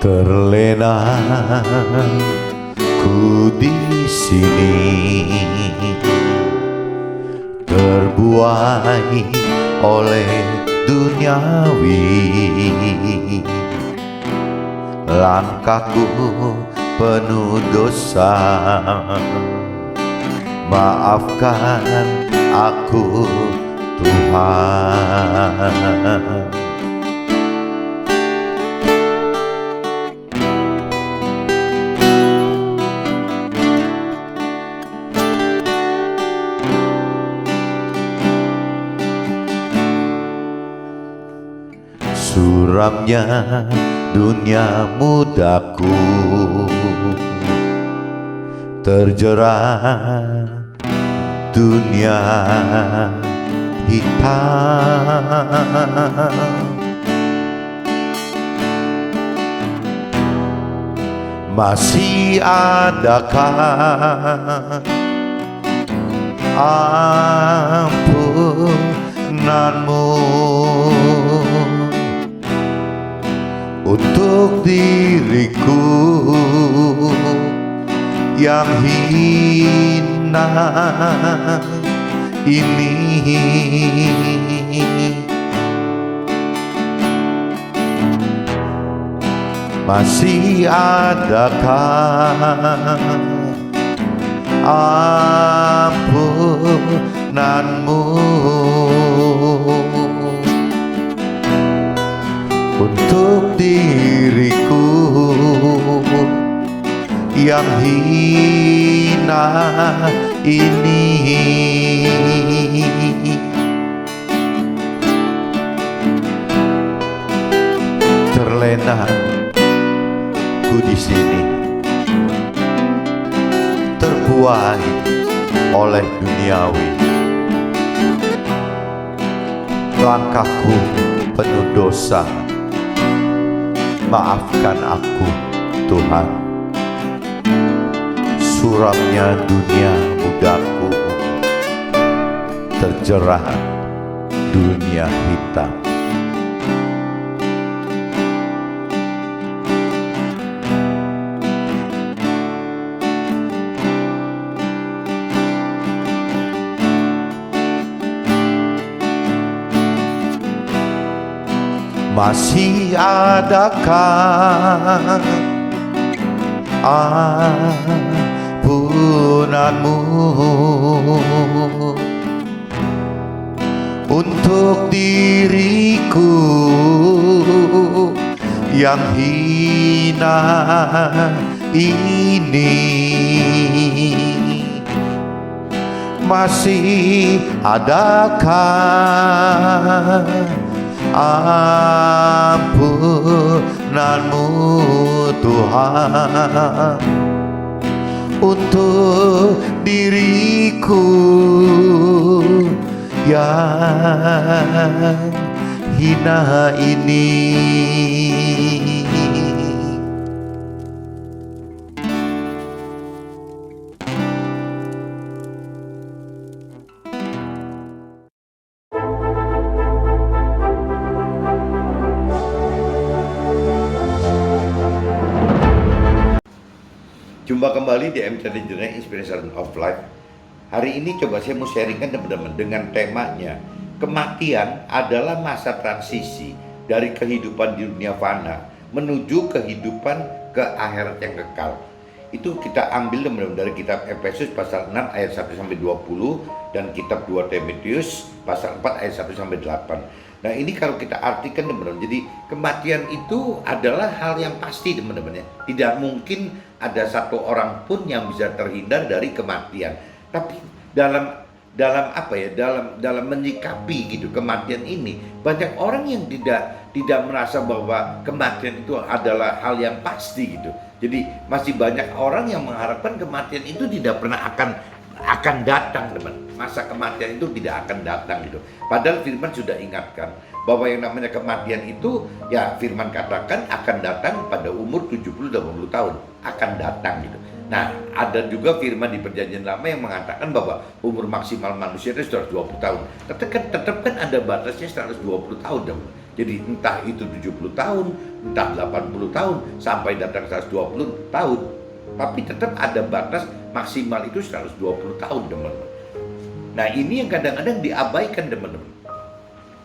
Terlena ku di sini, terbuai oleh duniawi. Langkahku penuh dosa, maafkan aku Tuhan. Suramnya dunia mudaku, terjerat dunia hitam. Masih adakah ampunanmu untuk diriku yang hina ini? Masih adakah ampunanmu untuk diriku yang hina ini? Terlena ku di sini, terbuai oleh duniawi. Langkahku penuh dosa, maafkan aku Tuhan. Suramnya dunia mudaku, terjerat dunia hitam. Masih adakah ampunanmu untuk diriku yang hina ini? Masih adakah ampunanmu Tuhan untuk diriku yang hina ini? Jumpa kembali di MCD Journey Inspiration of Life. Hari ini coba saya mau sharingkan teman-teman dengan temanya, kematian adalah masa transisi dari kehidupan di dunia fana menuju kehidupan ke akhirat yang kekal. Itu kita ambil teman-teman dari kitab Efesus pasal 6 ayat 1 sampai 20 dan kitab 2 Timotius pasal 4 ayat 1 sampai 8. Nah, ini kalau kita artikan teman-teman, jadi kematian itu adalah hal yang pasti teman-teman ya. Tidak mungkin ada satu orang pun yang bisa terhindar dari kematian. Tapi dalam menyikapi gitu kematian ini, banyak orang yang tidak merasa bahwa kematian itu adalah hal yang pasti gitu. Jadi masih banyak orang yang mengharapkan kematian itu tidak pernah akan datang, teman. Masa kematian itu tidak akan datang gitu. Padahal firman sudah ingatkan bahwa yang namanya kematian itu ya firman katakan akan datang pada umur 70-80 tahun, akan datang gitu. Nah, ada juga firman di Perjanjian Lama yang mengatakan bahwa umur maksimal manusia itu 120 tahun. Tetap kan ada batasnya 120 tahun, teman. Jadi entah itu 70 tahun, entah 80 tahun, sampai datang 120 tahun. Tapi tetap ada batas maksimal itu 120 tahun, teman-teman. Nah, ini yang kadang-kadang diabaikan, teman-teman.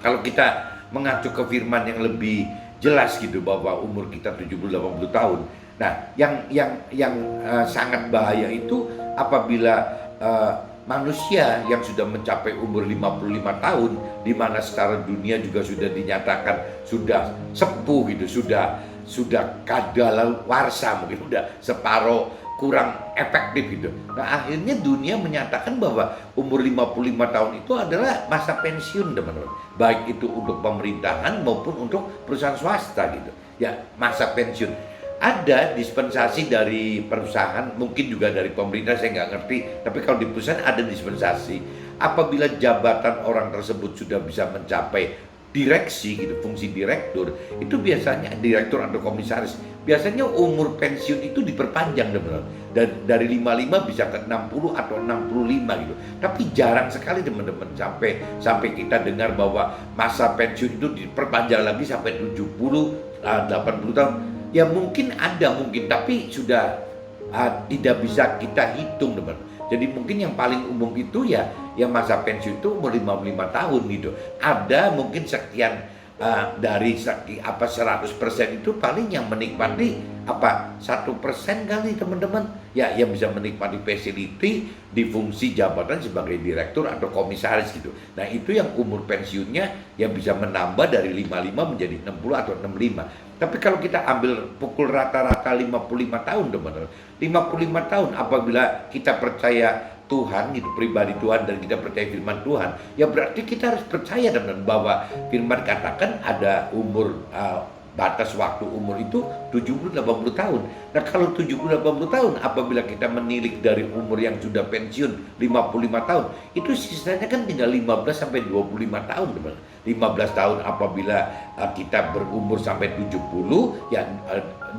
Kalau kita mengacu ke firman yang lebih jelas gitu bahwa umur kita 70-80 tahun. Nah, yang sangat bahaya itu apabila manusia yang sudah mencapai umur 55 tahun, di mana secara dunia juga sudah dinyatakan sudah sepuh gitu, sudah kadaluarsa, mungkin udah separuh kurang efektif gitu. Nah, akhirnya dunia menyatakan bahwa umur 55 tahun itu adalah masa pensiun, teman-teman. Baik itu untuk pemerintahan maupun untuk perusahaan swasta gitu. Ya, masa pensiun. Ada dispensasi dari perusahaan, mungkin juga dari pemerintah, saya nggak ngerti. Tapi kalau di perusahaan ada dispensasi. Apabila jabatan orang tersebut sudah bisa mencapai direksi gitu, fungsi direktur, itu biasanya direktur atau komisaris, biasanya umur pensiun itu diperpanjang, teman-teman. Dan dari 55 bisa ke 60 atau 65 gitu. Tapi jarang sekali, teman-teman, sampai kita dengar bahwa masa pensiun itu diperpanjang lagi sampai 70, 80 tahun. Ya mungkin ada, tapi sudah tidak bisa kita hitung, teman-teman. Jadi mungkin yang paling umum itu ya masa pensiun itu umur 55 tahun gitu. Ada mungkin sekian dari 100% itu paling yang menikmati 1% kali, teman-teman. Ya, yang bisa menikmati facility di fungsi jabatan sebagai direktur atau komisaris gitu. Nah, itu yang umur pensiunnya yang bisa menambah dari 55 menjadi 60 atau 65. Tapi kalau kita ambil pukul rata-rata 55 tahun, teman-teman. 55 tahun apabila kita percaya Tuhan, itu pribadi Tuhan, dan kita percaya firman Tuhan, ya berarti kita harus percaya, teman-teman, bahwa firman katakan ada umur batas waktu umur itu 70-80 tahun. Nah, kalau 70-80 tahun apabila kita menilik dari umur yang sudah pensiun 55 tahun, itu sisanya kan tinggal 15 sampai 25 tahun, teman-teman. 15 tahun apabila kita berumur sampai 70, ya 25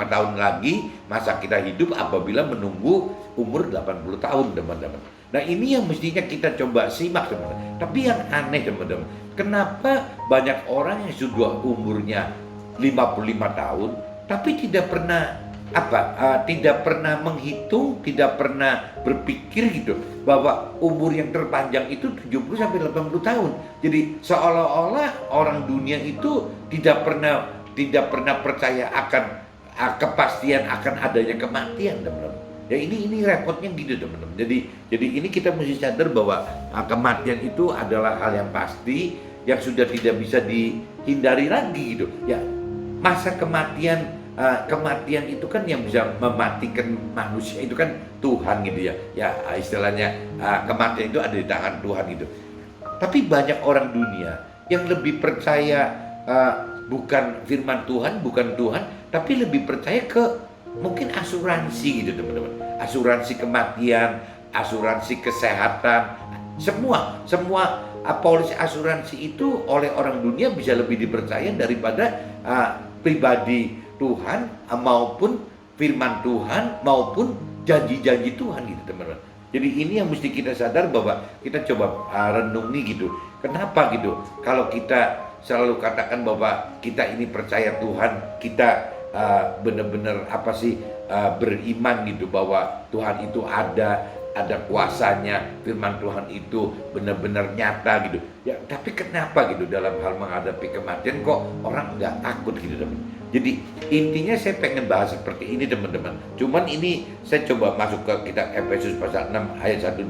tahun lagi masa kita hidup apabila menunggu umur 80 tahun, teman-teman. Nah, ini yang mestinya kita coba simak, teman-teman. Tapi yang aneh, teman-teman, kenapa banyak orang yang sudah umurnya 55 tahun tapi tidak pernah tidak pernah menghitung, tidak pernah berpikir gitu bahwa umur yang terpanjang itu 70 sampai 80 tahun. Jadi seolah-olah orang dunia itu tidak pernah percaya akan kepastian akan adanya kematian, teman-teman. Ya, ini repotnya gitu, teman-teman. Jadi ini kita mesti sadar bahwa kematian itu adalah hal yang pasti, yang sudah tidak bisa dihindari lagi gitu. Ya, masa kematian itu kan yang bisa mematikan manusia itu kan Tuhan gitu ya. Ya, istilahnya kematian itu ada di tangan Tuhan gitu. Tapi banyak orang dunia yang lebih percaya bukan firman Tuhan, bukan Tuhan, tapi lebih percaya ke mungkin asuransi gitu, teman-teman. Asuransi kematian, asuransi kesehatan, semua polis asuransi itu oleh orang dunia bisa lebih dipercaya daripada pribadi Tuhan maupun firman Tuhan maupun janji-janji Tuhan gitu, teman-teman. Jadi ini yang mesti kita sadar bahwa kita coba renungi gitu. Kenapa gitu? Kalau kita selalu katakan bahwa kita ini percaya Tuhan, kita benar-benar beriman gitu bahwa Tuhan itu ada kuasanya, firman Tuhan itu benar-benar nyata gitu. Ya, tapi kenapa gitu dalam hal menghadapi kematian kok orang nggak takut gitu, teman. Jadi intinya saya pengen bahas seperti ini, teman-teman. Cuman ini saya coba masuk ke kitab Efesus pasal 6 ayat 120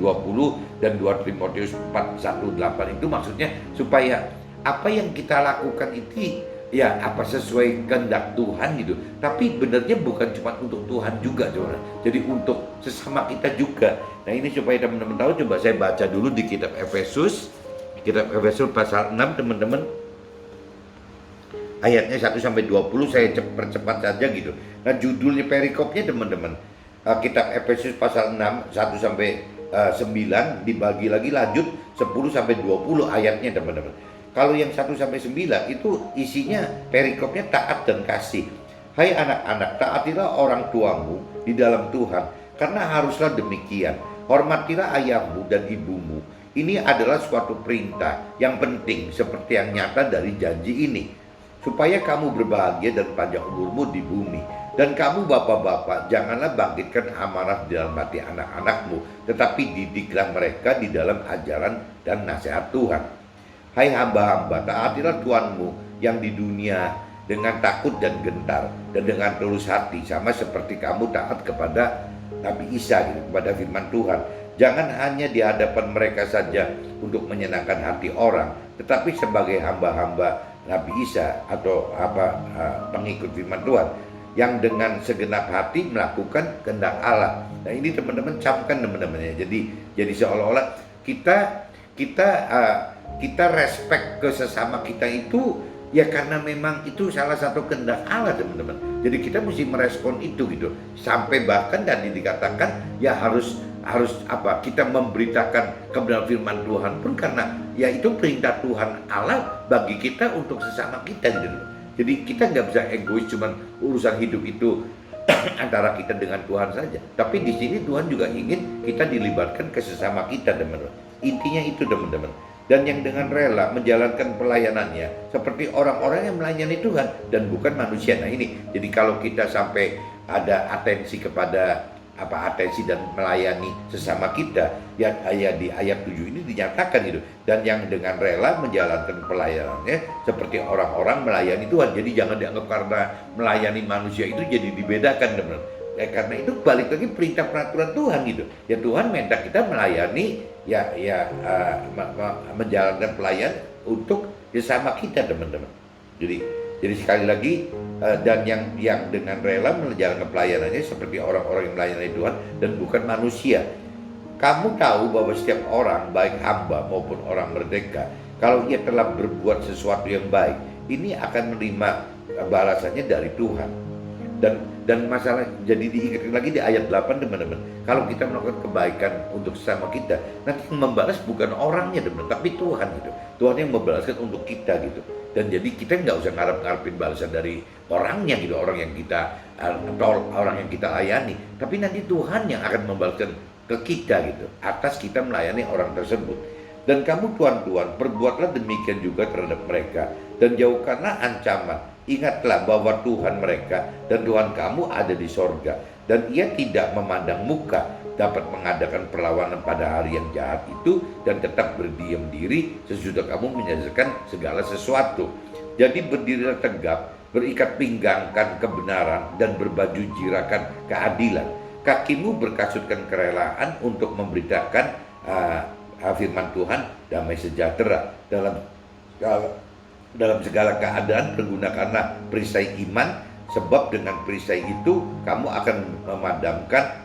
dan 2 Timotius 4:1-8 itu maksudnya supaya apa yang kita lakukan itu ya sesuai kehendak Tuhan gitu. Tapi benarnya bukan cuma untuk Tuhan juga, saudara. Jadi untuk sesama kita juga. Nah, ini supaya teman-teman tahu, coba saya baca dulu di kitab Efesus pasal 6, teman-teman. Ayatnya 1-20 saya percepat saja gitu. Nah, judulnya perikopnya, teman-teman, kitab Efesus pasal 6 1-9 dibagi lagi lanjut 10-20 ayatnya, teman-teman. Kalau yang 1-9 itu isinya perikopnya taat dan kasih. Hai anak-anak, taatilah orang tuamu di dalam Tuhan, karena haruslah demikian. Hormatilah ayahmu dan ibumu, Ini adalah suatu perintah yang penting seperti yang nyata dari janji ini, supaya kamu berbahagia dan panjang umurmu di bumi. Dan kamu bapak-bapak, janganlah bangkitkan amarah di dalam hati anak-anakmu, tetapi didiklah mereka di dalam ajaran dan nasihat Tuhan. Hai hamba-hamba, taatilah Tuhanmu yang di dunia dengan takut dan gentar, dan dengan tulus hati, sama seperti kamu taat kepada Nabi Isa, gitu, kepada firman Tuhan. Jangan hanya di hadapan mereka saja untuk menyenangkan hati orang, tetapi sebagai hamba-hamba Nabi Isa atau pengikut firman Tuhan yang dengan segenap hati melakukan kehendak Allah. Nah ini teman-teman camkan teman-teman ya. Jadi seolah-olah kita respect ke sesama kita itu ya karena memang itu salah satu kehendak Allah teman-teman. Jadi kita mesti merespon itu gitu. Sampai bahkan tadi dikatakan ya harus kita memberitakan kebenaran firman Tuhan pun karena ya itu perintah Tuhan Allah bagi kita untuk sesama kita gitu. Jadi kita nggak bisa egois cuman urusan hidup itu antara kita dengan Tuhan saja. Tapi di sini Tuhan juga ingin kita dilibatkan ke sesama kita teman-teman. Intinya itu teman-teman. Dan yang dengan rela menjalankan pelayanannya seperti orang-orang yang melayani Tuhan dan bukan manusia. Nah ini, jadi kalau kita sampai ada atensi kepada atensi dan melayani sesama kita, ya di ayat 7 ini dinyatakan gitu. Dan yang dengan rela menjalankan pelayanannya seperti orang-orang melayani Tuhan. Jadi jangan dianggap karena melayani manusia itu jadi dibedakan teman-teman. Karena itu balik lagi perintah peraturan Tuhan gitu. Ya Tuhan minta kita melayani menjalankan pelayan untuk sesama kita teman-teman. Jadi sekali lagi dan yang dengan rela menjalankan pelayanannya seperti orang-orang yang melayani Tuhan dan bukan manusia. Kamu tahu bahwa setiap orang, baik hamba maupun orang merdeka, kalau ia telah berbuat sesuatu yang baik, ini akan menerima balasannya dari Tuhan. Dan masalah jadi diingatkan lagi di ayat 8 teman-teman, kalau kita melakukan kebaikan untuk sesama kita, nanti yang membalas bukan orangnya teman-teman, tapi Tuhan gitu. Tuhan yang membalaskan untuk kita gitu. Dan jadi kita nggak usah ngarep-ngarepin balasan dari orangnya gitu, orang yang kita layani, tapi nanti Tuhan yang akan membalaskan ke kita gitu atas kita melayani orang tersebut. Dan kamu tuan-tuan, perbuatlah demikian juga terhadap mereka dan jauhkanlah ancaman. Ingatlah bahwa Tuhan mereka dan Tuhan kamu ada di sorga, dan ia tidak memandang muka, dapat mengadakan perlawanan pada hari yang jahat itu dan tetap berdiam diri sesudah kamu menyelesaikan segala sesuatu. Jadi berdirilah tegap, berikat pinggangkan kebenaran dan berbaju jirakan keadilan. Kakimu berkasutkan kerelaan untuk memberitakan firman Tuhan, damai sejahtera dalam segala keadaan. Pergunakanlah perisai iman, sebab dengan perisai itu kamu akan memadamkan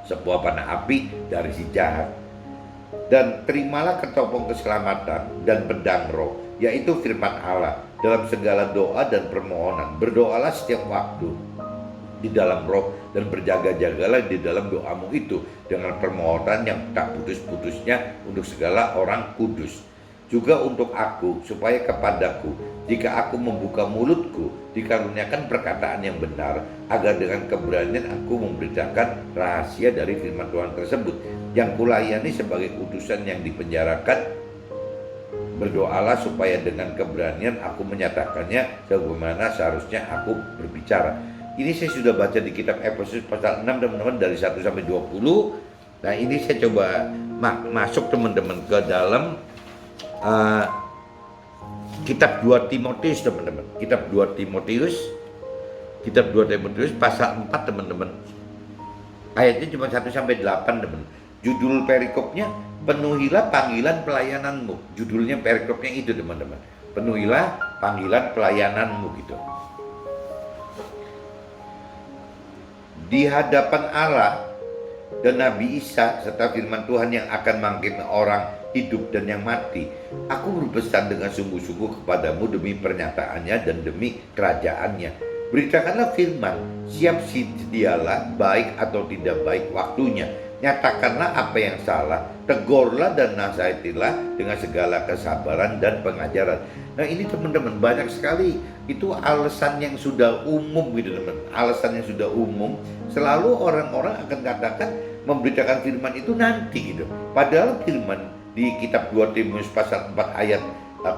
sebuah panah api dari si jahat. Dan terimalah ketopong keselamatan dan pedang roh, yaitu firman Allah, dalam segala doa dan permohonan. Berdoalah setiap waktu di dalam roh dan berjaga-jagalah di dalam doamu itu dengan permohonan yang tak putus-putusnya untuk segala orang kudus. Juga untuk aku, supaya kepadaku, jika aku membuka mulutku, dikaruniakan perkataan yang benar, agar dengan keberanian aku memberitakan rahasia dari firman Tuhan tersebut, yang kulayani sebagai utusan yang dipenjarakan. Berdoalah supaya dengan keberanian aku menyatakannya sebagaimana seharusnya aku berbicara. Ini saya sudah baca di kitab Efesus pasal 6 teman-teman, dari 1 sampai 20. Nah ini saya coba masuk teman-teman ke dalam kitab 2 Timotius teman-teman. Kitab 2 Timotius pasal 4 teman-teman. Ayatnya cuma 1 sampai 8 teman. Judul perikopnya, penuhilah panggilan pelayananmu. Judulnya perikopnya itu teman-teman. Penuhilah panggilan pelayananmu gitu. Di hadapan Allah dan Nabi Isa serta firman Tuhan yang akan bangkit orang hidup dan yang mati, aku berpesan dengan sungguh-sungguh kepadamu demi pernyataannya dan demi kerajaannya. Beritakanlah firman, siap sedialah baik atau tidak baik waktunya. Nyatakanlah apa yang salah, tegurlah dan nasihatilah dengan segala kesabaran dan pengajaran. Nah ini teman-teman, banyak sekali itu alasan yang sudah umum gitu teman. Alasan yang sudah umum, selalu orang-orang akan katakan memberitakan firman itu nanti gitu. Padahal firman di kitab 2 Timotius pasal 4 ayat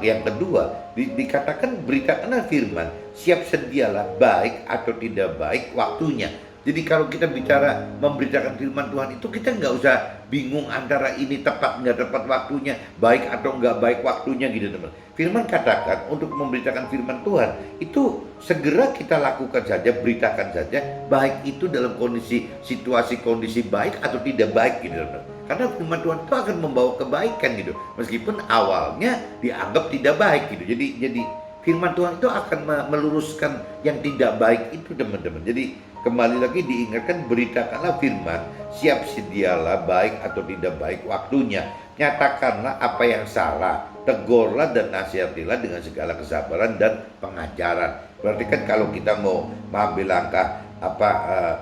yang kedua dikatakan beritakanlah firman, siap sedialah baik atau tidak baik waktunya. Jadi kalau kita bicara memberitakan firman Tuhan itu kita nggak usah bingung antara ini tepat nggak tepat waktunya, baik atau nggak baik waktunya gitu teman. Firman katakan untuk memberitakan firman Tuhan itu segera kita lakukan saja, beritakan saja, baik itu dalam kondisi situasi kondisi baik atau tidak baik gitu teman. Karena firman Tuhan itu akan membawa kebaikan gitu, meskipun awalnya dianggap tidak baik gitu. Jadi firman Tuhan itu akan meluruskan yang tidak baik itu teman-teman. Jadi kembali lagi diingatkan, beritakanlah firman, siap sedialah baik atau tidak baik waktunya. Nyatakanlah apa yang salah, tegurlah dan nasihatilah dengan segala kesabaran dan pengajaran. Berarti kan kalau kita mau mengambil langkah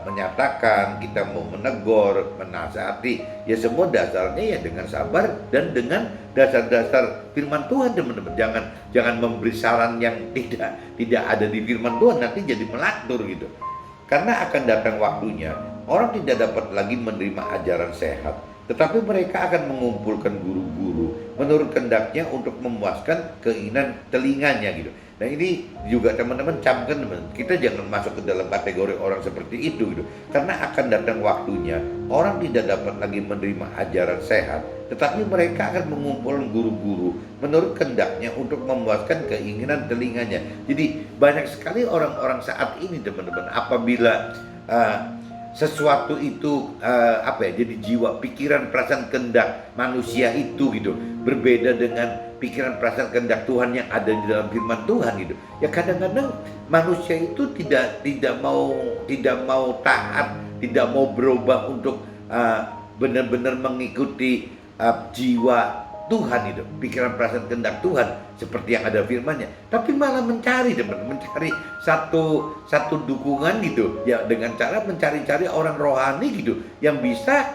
menyatakan, kita mau menegur, menasihati, ya semua dasarnya ya dengan sabar dan dengan dasar-dasar firman Tuhan teman-teman. Jangan memberi saran yang tidak ada di firman Tuhan, nanti jadi melantur gitu. Karena akan datang waktunya orang tidak dapat lagi menerima ajaran sehat, tetapi mereka akan mengumpulkan guru-guru menurut kehendaknya untuk memuaskan keinginan telinganya gitu. Nah ini juga teman-teman camkan, teman, kita jangan masuk ke dalam kategori orang seperti itu gitu. Karena akan datang waktunya orang tidak dapat lagi menerima ajaran sehat, tetapi mereka akan mengumpulkan guru-guru menurut kehendaknya untuk memuaskan keinginan telinganya. Jadi banyak sekali orang-orang saat ini teman-teman, apabila sesuatu itu jadi jiwa, pikiran, perasaan, kehendak manusia itu gitu berbeda dengan pikiran, perasaan, kehendak Tuhan yang ada di dalam firman Tuhan gitu. Ya kadang-kadang manusia itu tidak mau taat, tidak mau berubah untuk benar-benar mengikuti jiwa Tuhan itu, pikiran, perasaan, kehendak Tuhan seperti yang ada firman-Nya, tapi malah mencari satu dukungan gitu ya, dengan cara mencari-cari orang rohani gitu yang bisa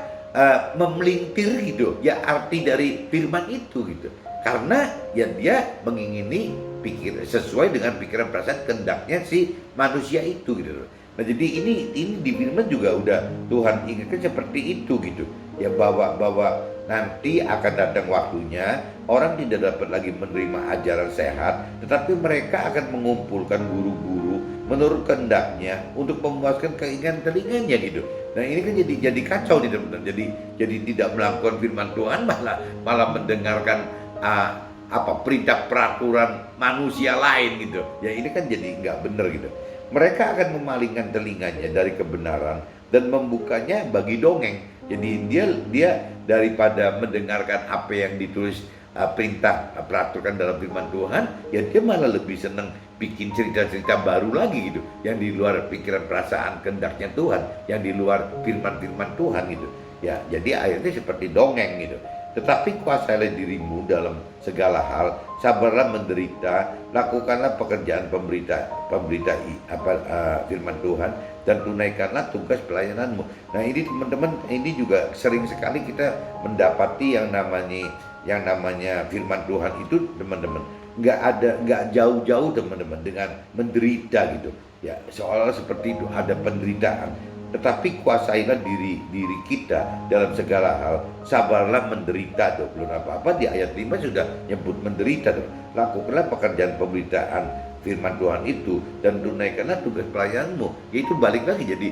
memelintir gitu ya arti dari firman itu gitu. Karena ya dia mengingini sesuai dengan pikiran, perasaan, kehendaknya si manusia itu gitu. Nah jadi ini di firman juga udah Tuhan ingatkan seperti itu gitu ya, bahwa nanti akan datang waktunya orang tidak dapat lagi menerima ajaran sehat, tetapi mereka akan mengumpulkan guru-guru menurut kehendaknya untuk memuaskan keinginan telinganya gitu. Nah ini kan jadi kacau nih teman-teman. Jadi tidak melakukan firman Tuhan, malah mendengarkan perintah peraturan manusia lain gitu. Ya ini kan jadi nggak benar gitu. Mereka akan memalingkan telinganya dari kebenaran dan membukanya bagi dongeng. Jadi dia daripada mendengarkan apa yang ditulis perintah peraturan dalam firman Tuhan, ya dia malah lebih senang bikin cerita-cerita baru lagi gitu, yang di luar pikiran, perasaan, kehendaknya Tuhan, yang di luar firman-firman Tuhan gitu. Ya, jadi akhirnya seperti dongeng gitu. Tetapi kuasailah dirimu dalam segala hal, sabarlah menderita, lakukanlah pekerjaan pemberita firman Tuhan, dan tunaikanlah tugas pelayananmu. Nah ini teman-teman, ini juga sering sekali kita mendapati yang namanya firman Tuhan itu teman-teman, nggak jauh-jauh teman-teman dengan menderita gitu ya, seolah seperti itu ada penderitaan. Tetapi kuasailah diri kita dalam segala hal, sabarlah menderita tuh, belum apa-apa di ayat 5 sudah nyebut menderita tuh. Lakukanlah pekerjaan pemberitaan firman Tuhan itu dan tunaikanlah tugas pelayananmu. Yaitu balik lagi, jadi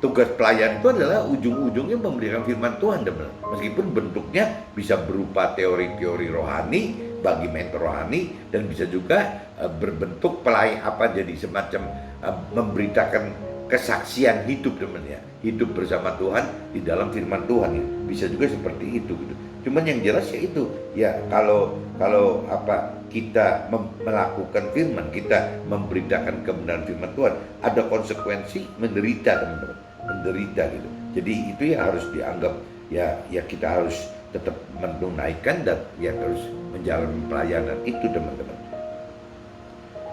tugas pelayan itu adalah ujung-ujungnya memberikan firman Tuhan teman. Meskipun bentuknya bisa berupa teori-teori rohani bagi mentor rohani, dan bisa juga berbentuk jadi semacam memberitakan kesaksian hidup teman ya, hidup bersama Tuhan di dalam firman Tuhan ya. Bisa juga seperti itu gitu. Cuman yang jelas ya itu ya, kalau kita melakukan firman, kita memberitakan kebenaran firman Tuhan, ada konsekuensi menderita teman-teman, menderita gitu. Jadi itu ya harus dianggap ya kita harus tetap menunaikan dan ya harus menjalani pelayanan itu teman-teman.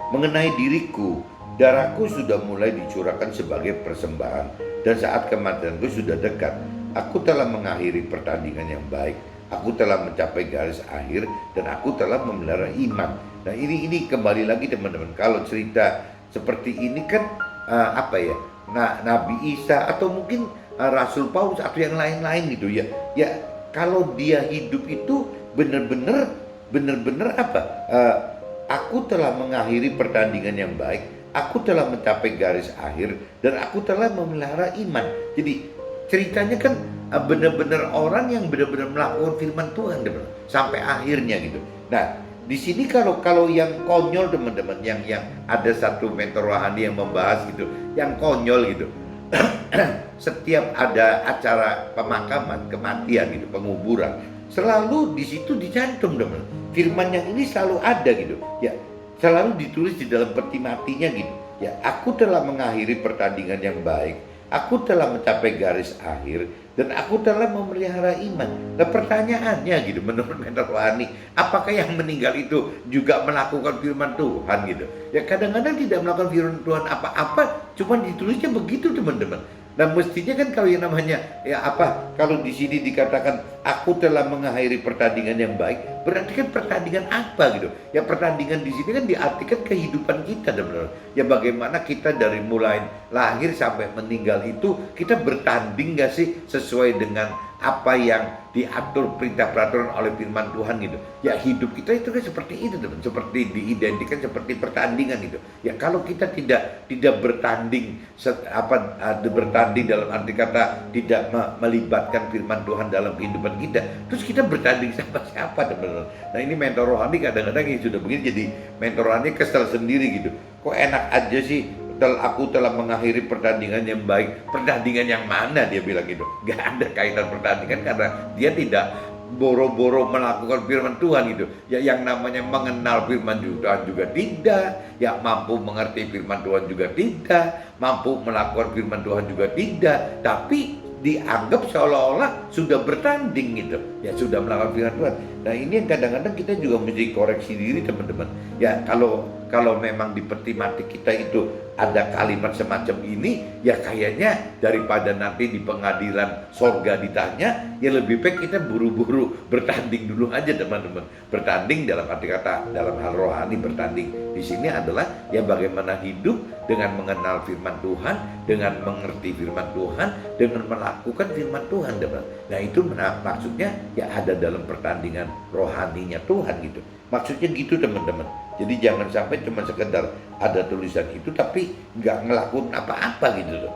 Mengenai diriku, darahku sudah mulai dicurahkan sebagai persembahan, dan saat kematianku sudah dekat. Aku telah mengakhiri pertandingan yang baik, aku telah mencapai garis akhir, dan aku telah memelihara iman. Nah ini kembali lagi teman-teman, kalau cerita seperti ini kan Nabi Isa atau mungkin Rasul Paulus atau yang lain-lain gitu ya kalau dia hidup itu benar-benar apa? Aku telah mengakhiri pertandingan yang baik, aku telah mencapai garis akhir, dan aku telah memelihara iman. Jadi ceritanya kan benar-benar orang yang benar-benar melakukan firman Tuhan teman, sampai akhirnya gitu. Nah, di sini kalau yang konyol teman-teman, yang ada satu mentor rohani yang membahas gitu, yang konyol gitu. Setiap ada acara pemakaman, kematian gitu, penguburan, selalu di situ dicantum teman. Firman yang ini selalu ada gitu. Ya, selalu ditulis di dalam peti matinya gitu. Ya, aku telah mengakhiri pertandingan yang baik, aku telah mencapai garis akhir, dan aku telah memelihara iman. Nah, pertanyaannya gitu, menurut mentor rohani, apakah yang meninggal itu juga melakukan firman Tuhan gitu? Ya, kadang-kadang tidak melakukan firman Tuhan apa-apa, cuma ditulisnya begitu teman-teman. Nah, mestinya kan kalau yang namanya kalau di sini dikatakan aku telah mengakhiri pertandingan yang baik, berarti kan pertandingan apa gitu? Ya, pertandingan di sini kan diartikan kehidupan kita teman-teman. Ya, bagaimana kita dari mulai lahir sampai meninggal itu kita bertanding gak sih sesuai dengan apa yang diatur perintah peraturan oleh firman Tuhan gitu. Ya, hidup kita itu kan seperti itu teman, seperti diidentikan seperti pertandingan gitu. Ya, kalau kita tidak bertanding bertanding dalam arti kata tidak melibatkan firman Tuhan dalam kehidupan kita, terus kita bertanding sama siapa teman? Nah, ini mentor rohani kadang-kadang yang sudah begini jadi mentor rohani kesel sendiri gitu. Kok enak aja sih, aku telah mengakhiri pertandingan yang baik. Pertandingan yang mana dia bilang gitu? Gak ada kaitan pertandingan karena dia tidak boro-boro melakukan firman Tuhan gitu. Ya, yang namanya mengenal firman Tuhan juga tidak, ya mampu mengerti firman Tuhan juga tidak, mampu melakukan firman Tuhan juga tidak, tapi dianggap seolah-olah sudah bertanding gitu, ya sudah melakukan firman Tuhan. Nah, ini yang kadang-kadang kita juga mesti koreksi diri teman-teman. Ya, kalau memang di peti mati kita itu ada kalimat semacam ini, ya kayaknya daripada nanti di pengadilan sorga ditanya, ya lebih baik kita buru-buru bertanding dulu aja teman-teman. Bertanding dalam arti kata dalam hal rohani, bertanding di sini adalah ya bagaimana hidup dengan mengenal firman Tuhan, dengan mengerti firman Tuhan, dengan melakukan firman Tuhan teman. Nah, itu maksudnya ya ada dalam pertandingan rohaninya Tuhan gitu. Maksudnya gitu teman-teman. Jadi jangan sampai cuma sekedar ada tulisan itu tapi nggak ngelakuin apa-apa gitu loh.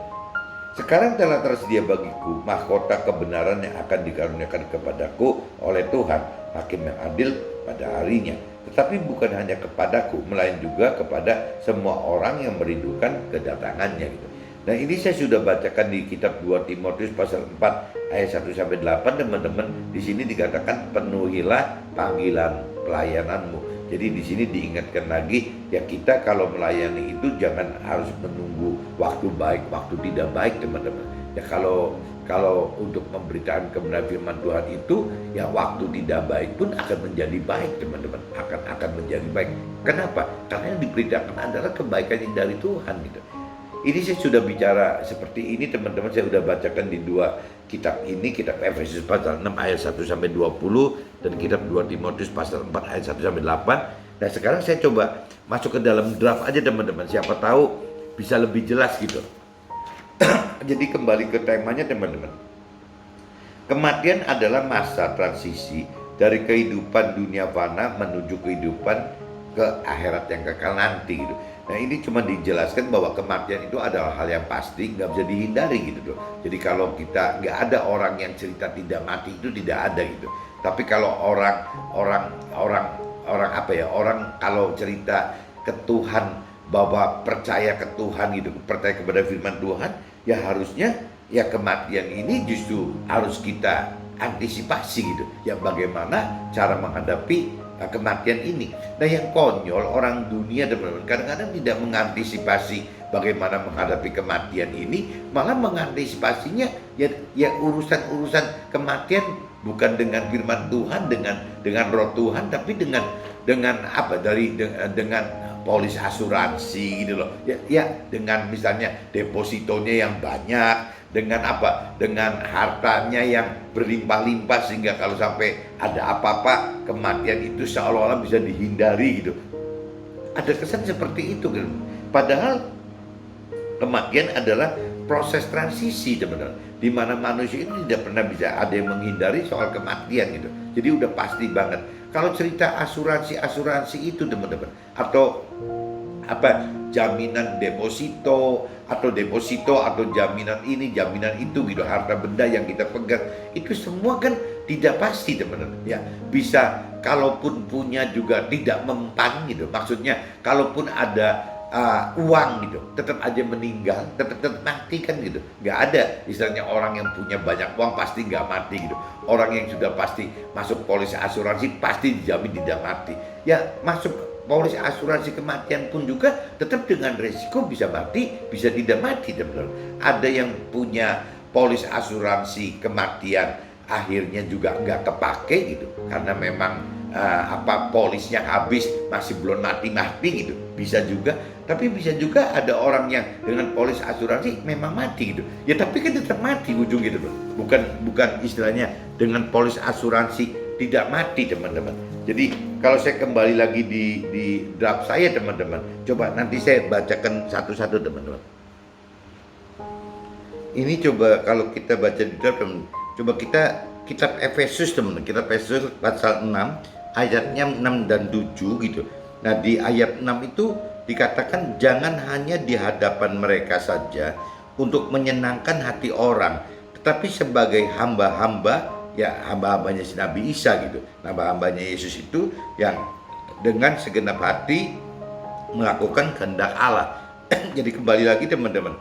Sekarang telah tersedia bagiku mahkota kebenaran yang akan dikaruniakan kepadaku oleh Tuhan, hakim yang adil pada harinya. Tetapi bukan hanya kepadaku, melainkan juga kepada semua orang yang merindukan kedatangannya gitu. Nah, ini saya sudah bacakan di kitab 2 Timotius pasal 4 ayat 1 sampai 8 teman-teman. Di sini dikatakan penuhilah panggilan pelayananmu. Jadi di sini diingatkan lagi ya, kita kalau melayani itu jangan harus menunggu waktu baik, waktu tidak baik teman-teman. Ya, kalau untuk memberitakan kebenaran firman Tuhan itu ya waktu tidak baik pun akan menjadi baik teman-teman, akan menjadi baik. Kenapa? Karena yang diberitakan adalah kebaikan yang dari Tuhan gitu. Ini saya sudah bicara seperti ini teman-teman, saya sudah bacakan di dua kitab ini, kitab Efesus pasal 6 ayat 1 sampai 20 dan kitab 2 Timotius pasal 4 ayat 1 sampai 8. Nah, sekarang saya coba masuk ke dalam draft aja teman-teman, siapa tahu bisa lebih jelas gitu. Jadi kembali ke temanya teman-teman. Kematian adalah masa transisi dari kehidupan dunia fana menuju kehidupan ke akhirat yang kekal nanti gitu. Nah, ini cuma dijelaskan bahwa kematian itu adalah hal yang pasti, nggak bisa dihindari gitu loh. Jadi kalau kita nggak ada orang yang cerita tidak mati itu tidak ada gitu. Tapi kalau orang kalau cerita ke Tuhan bahwa percaya ke Tuhan gitu, percaya kepada firman Tuhan, ya harusnya ya kematian ini justru harus kita antisipasi gitu. Ya bagaimana cara menghadapi kematian ini. Nah, yang konyol orang dunia teman-teman kadang-kadang tidak mengantisipasi bagaimana menghadapi kematian ini, malah mengantisipasinya ya urusan kematian bukan dengan firman Tuhan, dengan roh Tuhan, tapi dengan polis asuransi gitu loh. Ya dengan misalnya depositonya yang banyak, dengan hartanya yang berlimpah-limpah sehingga kalau sampai ada apa-apa kematian itu seolah-olah bisa dihindari gitu. Ada kesan seperti itu gitu. Padahal kematian adalah proses transisi teman-teman, di mana manusia itu tidak pernah bisa ada yang menghindari soal kematian gitu. Jadi udah pasti banget. Kalau cerita asuransi itu teman-teman, atau apa, jaminan deposito atau jaminan ini jaminan itu gitu, harta benda yang kita pegang itu semua kan tidak pasti teman-teman ya. Bisa kalaupun punya juga tidak mempan gitu, maksudnya kalaupun ada uang gitu tetap aja meninggal, tetap mati kan gitu. Nggak ada istilahnya orang yang punya banyak uang pasti nggak mati gitu. Orang yang sudah pasti masuk polis asuransi pasti dijamin tidak mati ya. Masuk polis asuransi kematian pun juga tetap dengan resiko bisa mati, bisa tidak mati teman-teman. Ada yang punya polis asuransi kematian akhirnya juga nggak kepake gitu, karena memang polisnya habis masih belum mati gitu, bisa juga. Tapi bisa juga ada orang yang dengan polis asuransi memang mati gitu ya, tapi kan tetap mati ujung gitu loh. Bukan istilahnya dengan polis asuransi tidak mati teman-teman. Jadi kalau saya kembali lagi di draft saya teman-teman, coba nanti saya bacakan satu-satu teman-teman. Ini coba kalau kita baca di draft teman-teman, coba kita kitab Efesus teman-teman, kitab Efesus pasal 6 ayatnya 6 dan 7 gitu. Nah di ayat 6 itu dikatakan jangan hanya di hadapan mereka saja untuk menyenangkan hati orang, tetapi sebagai hamba-hamba ya, hamba-hambanya si Nabi Isa gitu, hamba-hambanya Yesus itu yang dengan segenap hati melakukan kehendak Allah. Jadi kembali lagi teman-teman,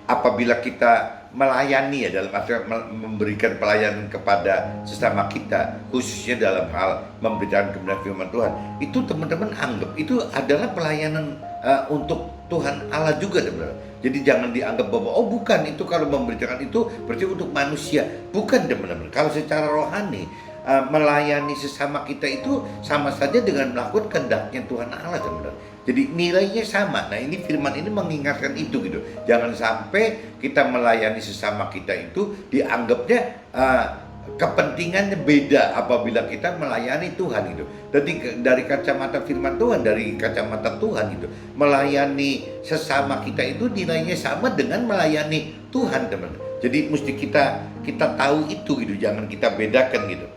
apabila kita melayani ya, dalam arti memberikan pelayanan kepada sesama kita, khususnya dalam hal memberitakan kebenaran firman Tuhan, itu teman-teman anggap itu adalah pelayanan untuk Tuhan Allah juga teman-teman. Jadi jangan dianggap bahwa oh bukan, itu kalau memberitakan itu berarti untuk manusia. Bukan teman-teman. Kalau secara rohani melayani sesama kita itu sama saja dengan melakukan kehendaknya Tuhan Allah teman-teman. Jadi nilainya sama. Nah ini firman ini mengingatkan itu gitu. Jangan sampai kita melayani sesama kita itu dianggapnya kepentingannya beda apabila kita melayani Tuhan gitu. Jadi dari kacamata firman Tuhan, dari kacamata Tuhan gitu, melayani sesama kita itu nilainya sama dengan melayani Tuhan teman-teman. Jadi mesti kita tahu itu gitu, jangan kita bedakan gitu.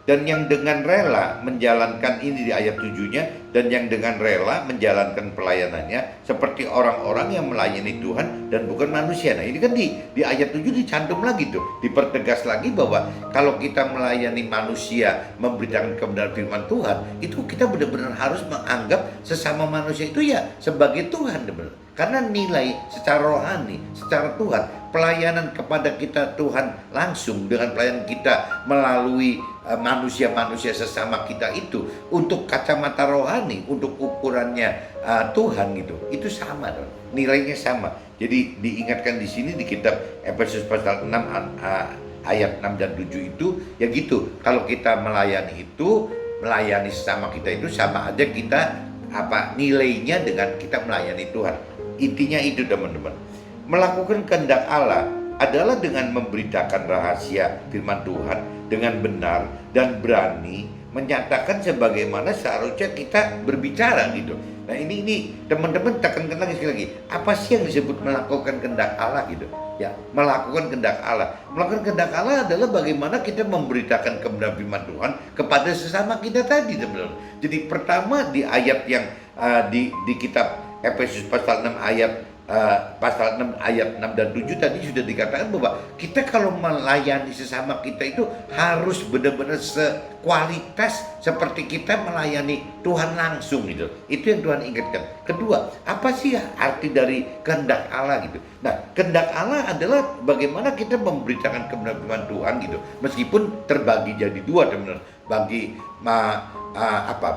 Dan yang dengan rela menjalankan ini di ayat 7-nya, dan yang dengan rela menjalankan pelayanannya seperti orang-orang yang melayani Tuhan dan bukan manusia. Nah ini kan di ayat 7 dicantum lagi tuh, dipertegas lagi bahwa kalau kita melayani manusia, memberitakan kebenaran firman Tuhan, itu kita benar-benar harus menganggap sesama manusia itu ya sebagai Tuhan benar. Karena nilai secara rohani, secara Tuhan, pelayanan kepada kita Tuhan langsung dengan pelayanan kita melalui manusia-manusia sesama kita itu untuk kacamata rohani, untuk ukurannya Tuhan gitu, itu sama dong, nilainya sama. Jadi diingatkan di sini di kitab Efesus pasal 6 ayat 6 dan 7 itu ya gitu. Kalau kita melayani itu, melayani sesama kita itu sama aja kita nilainya dengan kita melayani Tuhan. Intinya itu teman-teman. Melakukan kehendak Allah adalah dengan memberitakan rahasia firman Tuhan dengan benar dan berani menyatakan sebagaimana seharusnya kita berbicara gitu. Nah ini teman-teman tekankan lagi sekali lagi, apa sih yang disebut melakukan kehendak Allah gitu ya. Melakukan kehendak Allah, melakukan kehendak Allah adalah bagaimana kita memberitakan kebenaran firman Tuhan kepada sesama kita tadi teman-teman. Jadi pertama di ayat yang di kitab Efesus pasal 6 ayat pasal 6 ayat 6 dan 7 tadi sudah dikatakan bahwa kita kalau melayani sesama kita itu harus benar-benar sekualitas seperti kita melayani Tuhan langsung gitu. Itu yang Tuhan ingatkan. Kedua, apa sih arti dari kehendak Allah gitu? Nah, kehendak Allah adalah bagaimana kita memberitakan kebenaran firman Tuhan gitu. Meskipun terbagi jadi dua teman-teman.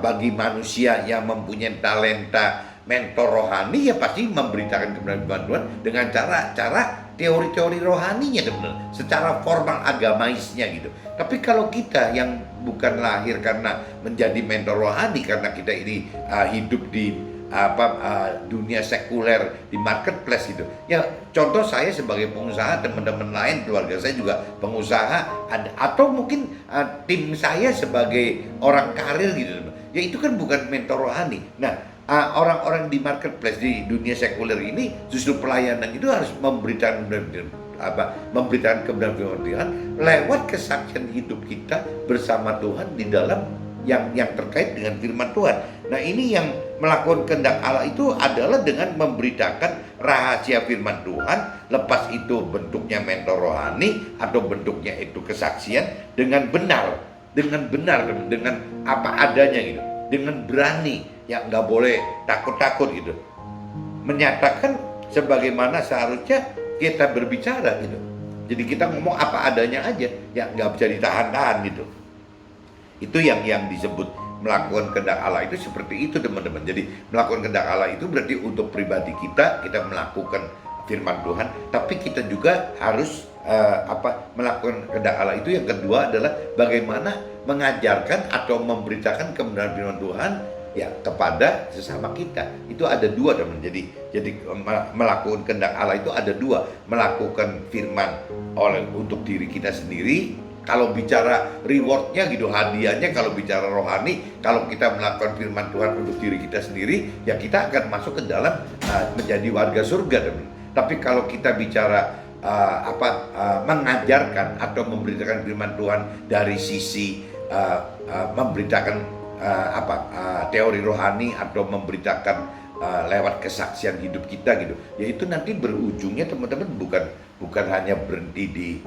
Bagi manusia yang mempunyai talenta mentor rohani ya pasti memberitakan kebenaran Tuhan dengan cara teori-teori rohaninya teman-teman, secara formal agamaisnya gitu. Tapi kalau kita yang bukan lahir karena menjadi mentor rohani, karena kita ini hidup di dunia sekuler, di marketplace gitu. Ya contoh saya sebagai pengusaha, teman-teman lain keluarga saya juga pengusaha, atau mungkin tim saya sebagai orang karir gitu. Ya itu kan bukan mentor rohani. Nah orang-orang di marketplace di dunia sekuler ini justru pelayanan itu harus memberitakan kebenaran firman Tuhan lewat kesaksian hidup kita bersama Tuhan di dalam yang terkait dengan firman Tuhan. Nah, ini yang melakukan kehendak Allah itu adalah dengan memberitakan rahasia firman Tuhan, lepas itu bentuknya mentor rohani atau bentuknya itu kesaksian dengan benar, dengan apa adanya gitu, dengan berani, yang nggak boleh takut-takut gitu, menyatakan sebagaimana seharusnya kita berbicara gitu. Jadi kita ngomong apa adanya aja, yang nggak bisa ditahan-tahan gitu. Itu yang disebut melakukan kehendak Allah itu seperti itu, teman-teman. Jadi melakukan kehendak Allah itu berarti untuk pribadi kita melakukan firman Tuhan, tapi kita juga harus melakukan kehendak Allah itu. Yang kedua adalah bagaimana mengajarkan atau memberitakan kebenaran firman Tuhan ya kepada sesama kita. Itu ada dua, teman. Jadi melakukan kehendak Allah itu ada dua, melakukan firman untuk diri kita sendiri. Kalau bicara rewardnya gitu, hadiahnya, kalau bicara rohani, kalau kita melakukan firman Tuhan untuk diri kita sendiri, ya kita akan masuk ke dalam menjadi warga surga, teman. Tapi kalau kita bicara mengajarkan atau memberitakan firman Tuhan dari sisi memberitakan teori rohani atau memberitakan lewat kesaksian hidup kita gitu, ya itu nanti berujungnya, teman-teman, bukan hanya berhenti di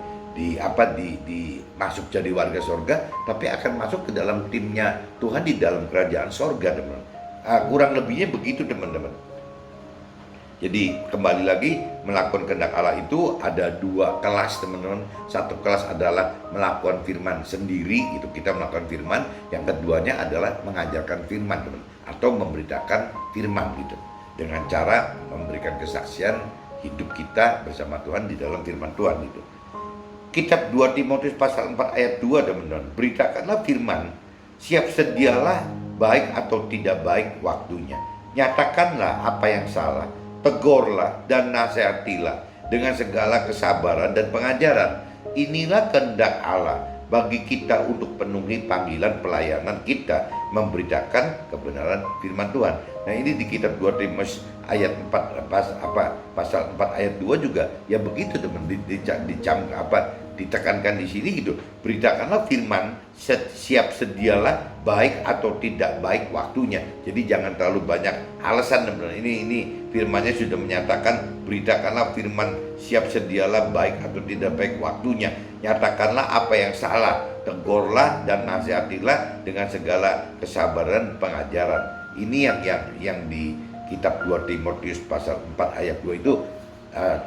masuk jadi warga sorga, tapi akan masuk ke dalam timnya Tuhan di dalam kerajaan sorga, teman. Kurang lebihnya begitu, teman-teman. Jadi kembali lagi, melakukan kehendak Allah itu ada dua kelas, teman-teman. Satu kelas adalah melakukan firman sendiri, itu kita melakukan firman. Yang keduanya adalah mengajarkan firman, teman, atau memberitakan firman gitu, dengan cara memberikan kesaksian hidup kita bersama Tuhan di dalam firman Tuhan itu. Kitab 2 Timotius pasal 4 ayat 2, teman-teman. Beritakanlah firman, siap sedialah baik atau tidak baik waktunya. Nyatakanlah apa yang salah, tegurlah dan nasihatilah dengan segala kesabaran dan pengajaran. Inilah kehendak Allah bagi kita untuk penuhi panggilan pelayanan kita, memberitakan kebenaran firman Tuhan. Nah, ini di kitab 2 Timotius ayat 4 pasal 4 ayat 2 juga ya begitu, teman. Ditekankan di sini gitu. Beritakanlah firman, siap sedialah baik atau tidak baik waktunya. Jadi jangan terlalu banyak alasan, teman. Ini firmannya sudah menyatakan, beritakanlah firman, siap sedialah baik atau tidak baik waktunya. Nyatakanlah apa yang salah, tegurlah dan nasihatilah dengan segala kesabaran pengajaran. Ini yang di kitab 2 Timotius pasal 4 ayat 2 itu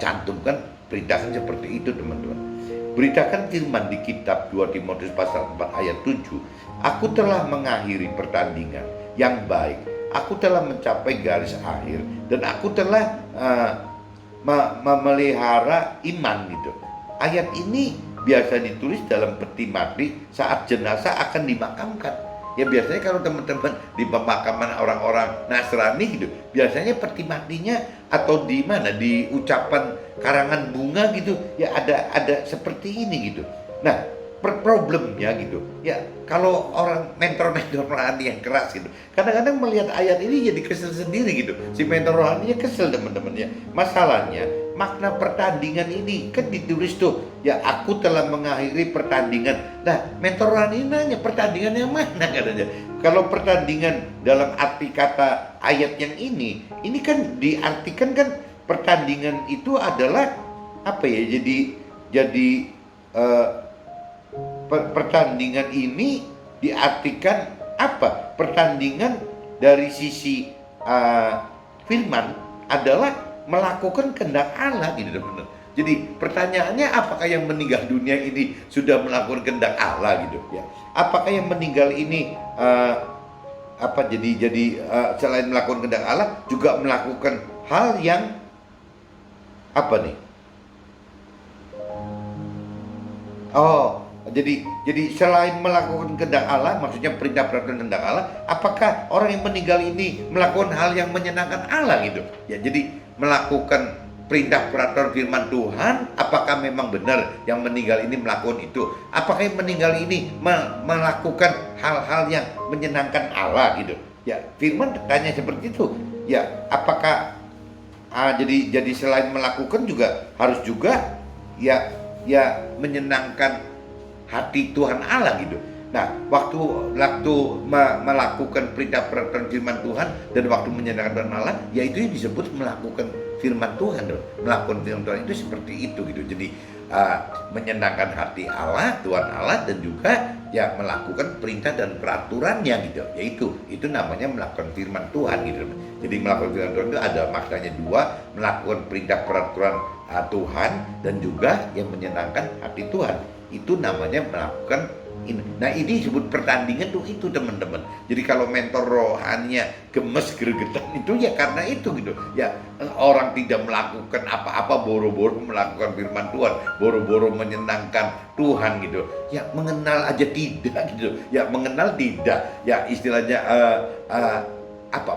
cantumkan, perintahkan seperti itu, teman-teman. Beritakan firman di kitab 2 Timotius pasal 4 ayat 7. Aku telah mengakhiri pertandingan yang baik, aku telah mencapai garis akhir, dan aku telah memelihara iman gitu. Ayat ini biasa ditulis dalam peti mati saat jenazah akan dimakamkan. Ya biasanya kalau teman-teman di pemakaman orang-orang Nasrani gitu, biasanya peti matinya atau di mana, di ucapan karangan bunga gitu, ya ada seperti ini gitu. Nah, problemnya gitu, ya kalau orang mentor-mentor rohani yang keras gitu, kadang-kadang melihat ayat ini jadi kesel sendiri gitu. Si mentor rohaninya kesel, teman-teman ya. Masalahnya makna pertandingan ini kan ditulis tuh, ya aku telah mengakhiri pertandingan. Nah, mentor rohani nanya, pertandingan yang mana katanya? Kalau pertandingan dalam arti kata ayat yang ini kan diartikan kan pertandingan itu adalah apa ya? Jadi pertandingan ini diartikan apa? Pertandingan dari sisi firman adalah melakukan kehendak Allah gitu, teman-teman. Jadi pertanyaannya, apakah yang meninggal dunia ini sudah melakukan kehendak Allah gitu ya? Apakah yang meninggal ini selain melakukan kehendak Allah juga melakukan hal yang apa nih? Jadi selain melakukan kehendak Allah, maksudnya perintah peraturan kehendak Allah, apakah orang yang meninggal ini melakukan hal yang menyenangkan Allah gitu? Ya, jadi melakukan perintah peraturan firman Tuhan, apakah memang benar yang meninggal ini melakukan itu? Apakah yang meninggal ini melakukan hal-hal yang menyenangkan Allah gitu? Ya, firman tanya seperti itu. Ya, apakah jadi selain melakukan juga harus juga ya menyenangkan hati Tuhan Allah gitu. Nah, waktu melakukan perintah peraturan firman Tuhan dan waktu menyenangkan Tuhan Allah, ya itu yang disebut melakukan firman Tuhan. Melakukan firman Tuhan itu seperti itu gitu. Jadi menyenangkan hati Allah, Tuhan Allah, dan juga ya melakukan perintah dan peraturannya gitu. Yaitu itu namanya melakukan firman Tuhan gitu. Jadi melakukan firman Tuhan itu ada maknanya dua, melakukan perintah peraturan Tuhan dan juga yang menyenangkan hati Tuhan. Itu namanya melakukan ini. Nah, ini disebut pertandingan tuh itu teman-teman. Jadi kalau mentor rohaninya gemes gregetan itu ya karena itu gitu. Ya orang tidak melakukan apa-apa, boro-boro melakukan firman Tuhan, boro-boro menyenangkan Tuhan gitu. Ya mengenal aja tidak gitu. Ya mengenal tidak. Ya istilahnya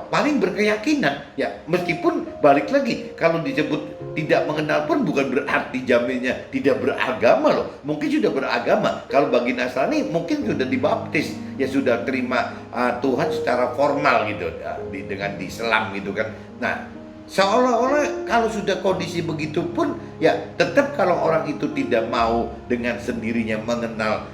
paling berkeyakinan ya, meskipun balik lagi kalau disebut tidak mengenal pun bukan berarti jaminnya tidak beragama loh. Mungkin sudah beragama. Kalau bagi Nasrani mungkin sudah dibaptis, ya sudah terima Tuhan secara formal gitu dengan di Islam gitu kan. Nah, seolah-olah kalau sudah kondisi begitu pun ya tetap kalau orang itu tidak mau dengan sendirinya mengenal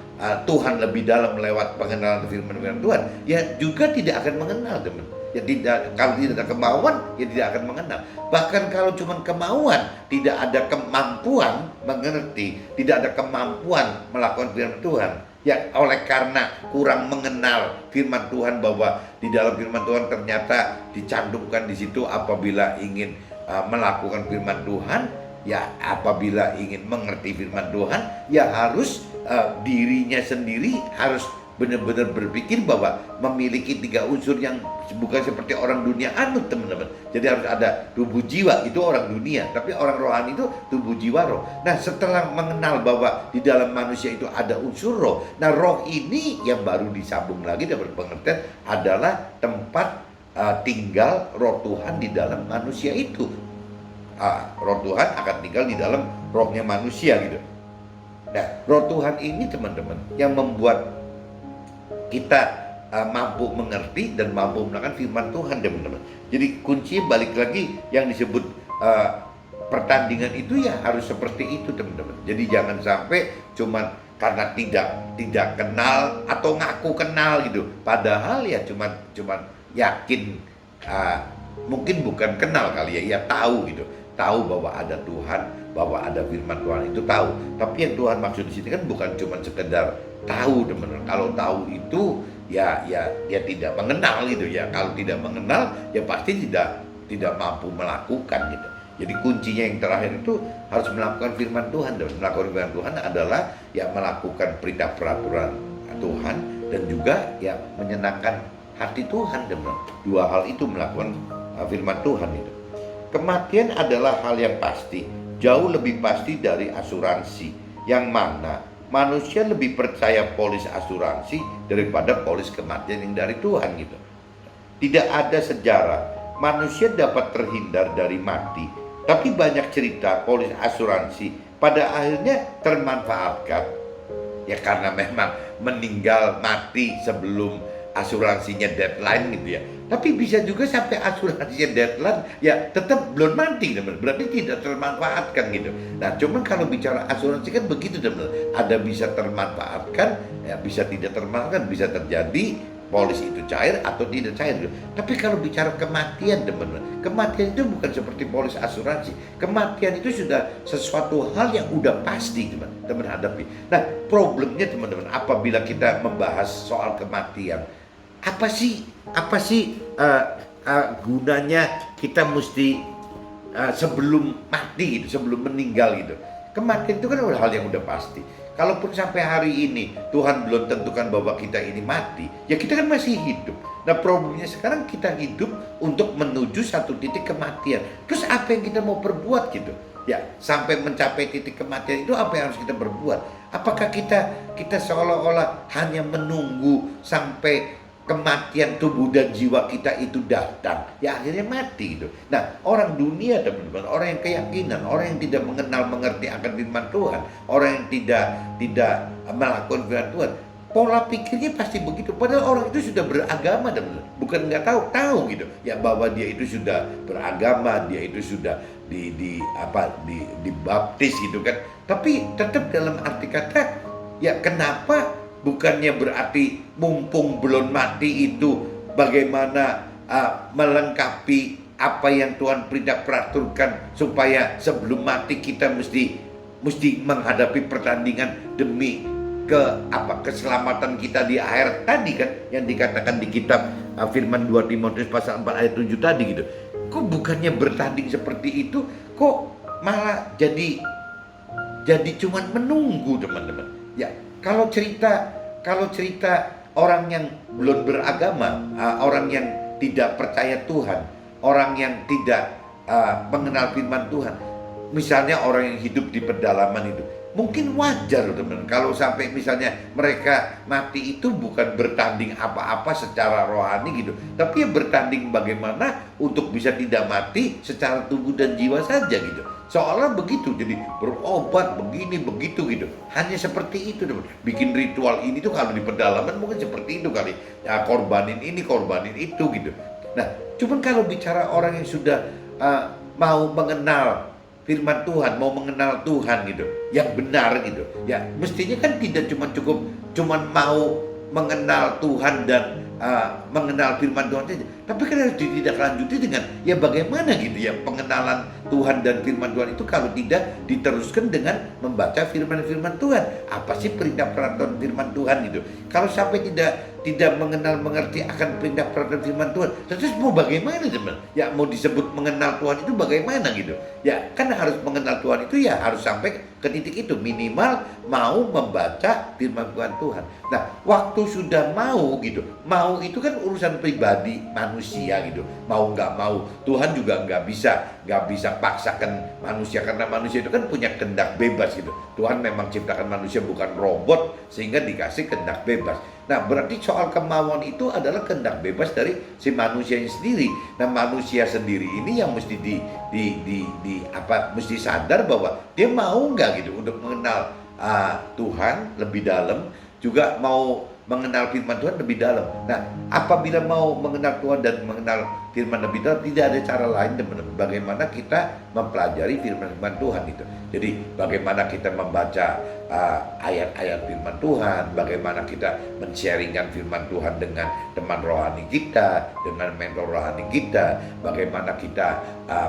Tuhan lebih dalam lewat pengenalan firman Tuhan, ya juga tidak akan mengenal teman. Ya tidak, kalau tidak ada kemauan ya tidak akan mengenal. Bahkan kalau cuma kemauan, tidak ada kemampuan mengerti, tidak ada kemampuan melakukan firman Tuhan, ya oleh karena kurang mengenal firman Tuhan, bahwa di dalam firman Tuhan ternyata dicantumkan di situ apabila ingin melakukan firman Tuhan, ya apabila ingin mengerti firman Tuhan, ya harus dirinya sendiri harus benar-benar berpikir bahwa memiliki 3 unsur yang bukan seperti orang dunia anut teman-teman. Jadi harus ada tubuh jiwa, itu orang dunia, tapi orang rohani itu tubuh jiwa roh. Nah, setelah mengenal bahwa di dalam manusia itu ada unsur roh, nah roh ini yang baru disambung lagi dapat pengertian adalah tempat tinggal roh Tuhan di dalam manusia itu. Roh Tuhan akan tinggal di dalam rohnya manusia gitu. Nah, roh Tuhan ini teman-teman yang membuat kita mampu mengerti dan mampu melakukan firman Tuhan teman-teman. Jadi kuncinya balik lagi yang disebut pertandingan itu ya harus seperti itu teman-teman. Jadi jangan sampai cuman karena tidak kenal atau ngaku kenal gitu. Padahal ya cuman yakin, mungkin bukan kenal kali ya, ya tahu gitu. Tahu bahwa ada Tuhan, bahwa ada firman Tuhan itu tahu. Tapi yang Tuhan maksud di sini kan bukan cuma sekedar tahu teman-teman. Kalau tahu itu ya tidak mengenal gitu ya. Kalau tidak mengenal ya pasti tidak mampu melakukan gitu. Jadi kuncinya yang terakhir itu harus melakukan firman Tuhan. Dan melakukan firman Tuhan adalah ya melakukan perintah peraturan Tuhan dan juga ya menyenangkan hati Tuhan teman-teman. 2 hal itu melakukan firman Tuhan itu. Kematian adalah hal yang pasti, jauh lebih pasti dari asuransi, yang mana manusia lebih percaya polis asuransi daripada polis kematian yang dari Tuhan gitu. Tidak ada sejarah manusia dapat terhindar dari mati, tapi banyak cerita polis asuransi pada akhirnya termanfaatkan, ya karena memang meninggal mati sebelum asuransinya deadline gitu ya. Tapi bisa juga sampai asuransinya deadline ya tetap belum mati teman. Berarti tidak termanfaatkan gitu. Nah, cuman kalau bicara asuransi kan begitu teman. Ada bisa termanfaatkan, ya bisa tidak termanfaatkan, bisa terjadi polis itu cair atau tidak cair gitu. Tapi kalau bicara kematian teman, kematian itu bukan seperti polis asuransi. Kematian itu sudah sesuatu hal yang udah pasti teman hadapi. Nah, problemnya teman-teman apabila kita membahas soal kematian, apa sih gunanya kita mesti sebelum mati gitu, sebelum meninggal gitu. Kematian itu kan hal yang udah pasti. Kalaupun sampai hari ini Tuhan belum tentukan bahwa kita ini mati, ya kita kan masih hidup. Nah, problemnya sekarang kita hidup untuk menuju satu titik kematian. Terus apa yang kita mau perbuat gitu? Ya, sampai mencapai titik kematian itu apa yang harus kita perbuat? Apakah kita seolah-olah hanya menunggu sampai kematian tubuh dan jiwa kita itu datang, ya akhirnya mati gitu. Nah, orang dunia teman-teman, orang yang keyakinan, orang yang tidak mengenal mengerti akan firman Tuhan, orang yang tidak melakukan firman Tuhan, pola pikirnya pasti begitu. Padahal orang itu sudah beragama teman-teman, bukan nggak tahu gitu, ya bahwa dia itu sudah beragama, dia itu sudah dibaptis gitu kan. Tapi tetap dalam arti kata, ya kenapa bukannya berarti mumpung belum mati itu bagaimana melengkapi apa yang Tuhan peraturkan, supaya sebelum mati kita mesti menghadapi pertandingan demi keselamatan kita di akhir tadi kan, yang dikatakan di kitab firman 2 Timotius pasal 4 ayat 7 tadi gitu. Kok bukannya bertanding seperti itu, kok malah jadi cuman menunggu teman-teman. Ya, kalau cerita orang yang belum beragama, orang yang tidak percaya Tuhan, orang yang tidak mengenal firman Tuhan, misalnya orang yang hidup di pedalaman itu, mungkin wajar teman, kalau sampai misalnya mereka mati itu bukan bertanding apa-apa secara rohani gitu, tapi ya bertanding bagaimana untuk bisa tidak mati secara tubuh dan jiwa saja gitu. Seolah begitu, jadi berobat begini begitu gitu. Hanya seperti itu teman. Bikin ritual ini tuh kalau di pedalaman mungkin seperti itu kali. Ya korbanin ini, korbanin itu gitu. Nah, cuman kalau bicara orang yang sudah mau mengenal firman Tuhan, mau mengenal Tuhan gitu, yang benar gitu, ya mestinya kan tidak cuman mau mengenal Tuhan dan mengenal firman Tuhan saja, tapi kan harus ditindaklanjuti dengan ya bagaimana gitu ya pengenalan Tuhan dan firman Tuhan itu, kalau tidak diteruskan dengan membaca firman-firman Tuhan. Apa sih perintah peraturan firman Tuhan gitu? Kalau sampai tidak mengenal mengerti akan perintah peraturan firman Tuhan, terus mau bagaimana teman? Ya mau disebut mengenal Tuhan itu bagaimana gitu? Ya kan harus mengenal Tuhan itu ya harus sampai ke titik itu, minimal mau membaca firman Tuhan. Nah, waktu sudah mau gitu, mau itu kan urusan pribadi manusia gitu, mau nggak mau. Tuhan juga nggak bisa paksakan manusia, karena manusia itu kan punya kehendak bebas gitu. Tuhan memang ciptakan manusia bukan robot, sehingga dikasih kehendak bebas. Nah, berarti soal kemauan itu adalah kehendak bebas dari si manusianya sendiri. Nah, manusia sendiri ini yang mesti mesti sadar bahwa dia mau nggak gitu untuk mengenal Tuhan lebih dalam, juga mau mengenal firman Tuhan lebih dalam. Nah, apabila mau mengenal Tuhan dan mengenal firman lebih dalam, tidak ada cara lain teman-teman, bagaimana kita mempelajari firman Tuhan itu. Jadi bagaimana kita membaca ayat-ayat firman Tuhan, bagaimana kita men-sharingkan firman Tuhan dengan teman rohani kita, dengan mentor rohani kita, bagaimana kita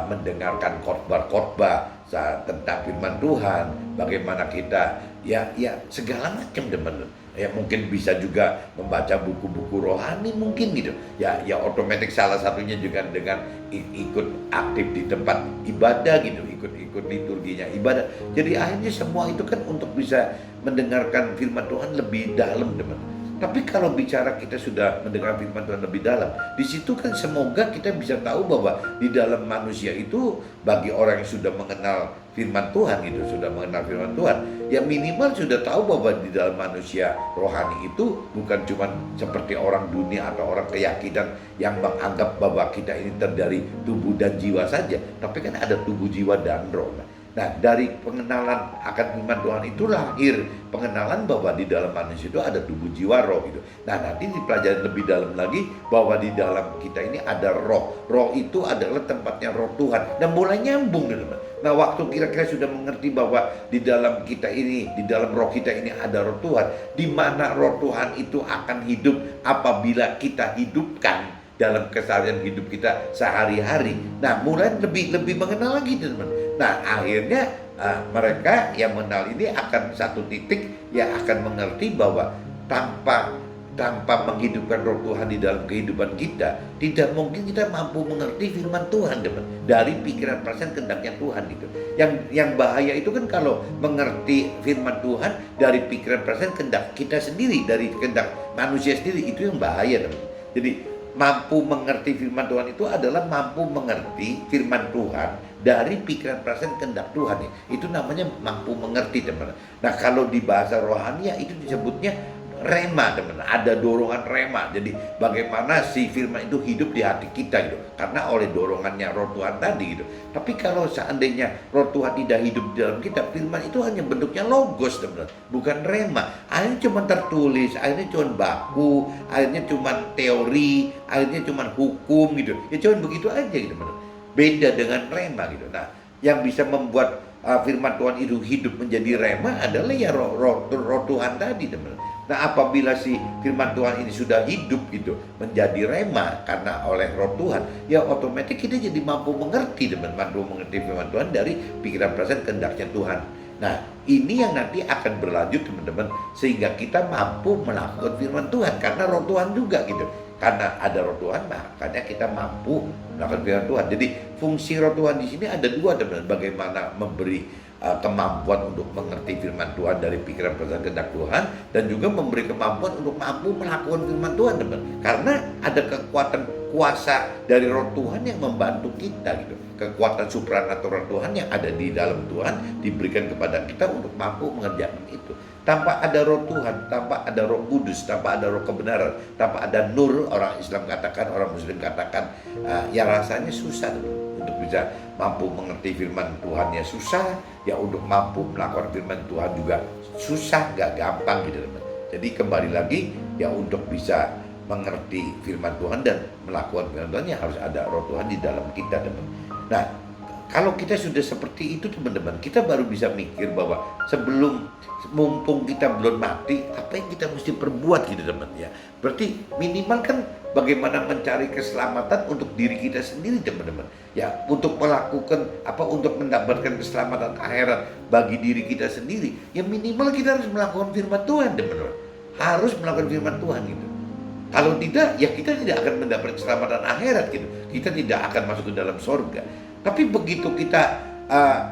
mendengarkan khotbah-khotbah tentang firman Tuhan, bagaimana kita ya segala macam teman-teman. Ya mungkin bisa juga membaca buku-buku rohani mungkin gitu. Ya otomatis salah satunya juga dengan ikut aktif di tempat ibadah gitu, ikut liturginya ibadah. Jadi akhirnya semua itu kan untuk bisa mendengarkan firman Tuhan lebih dalam teman. Tapi kalau bicara kita sudah mendengar firman Tuhan lebih dalam, di situ kan semoga kita bisa tahu bahwa di dalam manusia itu, bagi orang yang sudah mengenal firman Tuhan gitu, sudah mengenal firman Tuhan, ya minimal sudah tahu bahwa di dalam manusia rohani itu bukan cuma seperti orang dunia atau orang keyakinan yang menganggap bahwa kita ini terdiri tubuh dan jiwa saja, tapi kan ada tubuh, jiwa dan roh. Nah, dari pengenalan akan firman Tuhan itu lahir pengenalan bahwa di dalam manusia itu ada tubuh, jiwa, roh gitu. Nah, nanti dipelajari lebih dalam lagi bahwa di dalam kita ini ada roh. Roh itu adalah tempatnya roh Tuhan, dan mulai nyambung teman. Nah, waktu kira-kira sudah mengerti bahwa di dalam kita ini, di dalam roh kita ini ada roh Tuhan, di mana roh Tuhan itu akan hidup apabila kita hidupkan dalam keseharian hidup kita sehari-hari. Nah, mulai lebih mengenal lagi teman. Nah, akhirnya mereka yang mengenal ini akan satu titik yang akan mengerti bahwa tanpa menghidupkan roh Tuhan di dalam kehidupan kita, tidak mungkin kita mampu mengerti firman Tuhan teman, dari pikiran perasaan kehendaknya Tuhan gitu. Yang bahaya itu kan kalau mengerti firman Tuhan dari pikiran perasaan kehendak kita sendiri, dari kehendak manusia sendiri, itu yang bahaya teman. Jadi mampu mengerti firman Tuhan itu adalah mampu mengerti firman Tuhan dari pikiran perasaan kehendak Tuhan ya. Itu namanya mampu mengerti teman. Nah, kalau di bahasa rohani ya itu disebutnya rema teman-teman, ada dorongan rema. Jadi bagaimana si firman itu hidup di hati kita gitu, karena oleh dorongannya roh Tuhan tadi gitu. Tapi kalau seandainya roh Tuhan tidak hidup di dalam kita, firman itu hanya bentuknya logos teman-teman, bukan rema. Akhirnya cuma tertulis, akhirnya cuma baku, akhirnya cuma teori, akhirnya cuma hukum gitu. Ya cuma begitu aja gitu teman-teman. Beda dengan rema gitu. Nah, yang bisa membuat firman Tuhan itu hidup menjadi rema adalah ya roh Tuhan tadi teman. Nah, apabila si firman Tuhan ini sudah hidup gitu menjadi rema karena oleh roh Tuhan, ya otomatis kita jadi mampu mengerti teman, mampu mengerti firman Tuhan dari pikiran perasaan kehendaknya Tuhan. Nah, ini yang nanti akan berlanjut teman-teman, sehingga kita mampu melakukan firman Tuhan karena roh Tuhan juga gitu. Karena ada roh Tuhan, makanya kita mampu melakukan firman Tuhan. Jadi fungsi roh Tuhan di sini ada dua teman-teman, bagaimana memberi kemampuan untuk mengerti firman Tuhan dari pikiran perasaan kehendak Tuhan, dan juga memberi kemampuan untuk mampu melakukan firman Tuhan teman. Karena ada kekuatan kuasa dari roh Tuhan yang membantu kita gitu. Kekuatan supranatural Tuhan yang ada di dalam Tuhan diberikan kepada kita untuk mampu mengerjakan itu. Tanpa ada roh Tuhan, tanpa ada roh kudus, tanpa ada roh kebenaran, tanpa ada nur, orang Islam katakan, orang Muslim katakan, ya rasanya susah teman. Untuk bisa mampu mengerti firman Tuhan ya susah, ya untuk mampu melakukan firman Tuhan juga susah, gak gampang gitu teman. Jadi kembali lagi ya, untuk bisa mengerti firman Tuhan dan melakukan firman Tuhan ya harus ada roh Tuhan di dalam kita teman. Nah, kalau kita sudah seperti itu teman-teman, kita baru bisa mikir bahwa mumpung kita belum mati, apa yang kita mesti perbuat gitu teman ya. Berarti minimal kan bagaimana mencari keselamatan untuk diri kita sendiri teman-teman. Ya, untuk melakukan untuk mendapatkan keselamatan akhirat bagi diri kita sendiri, ya minimal kita harus melakukan firman Tuhan teman-teman. Harus melakukan firman Tuhan gitu. Kalau tidak, ya kita tidak akan mendapatkan keselamatan akhirat gitu. Kita tidak akan masuk ke dalam sorga. Tapi begitu kita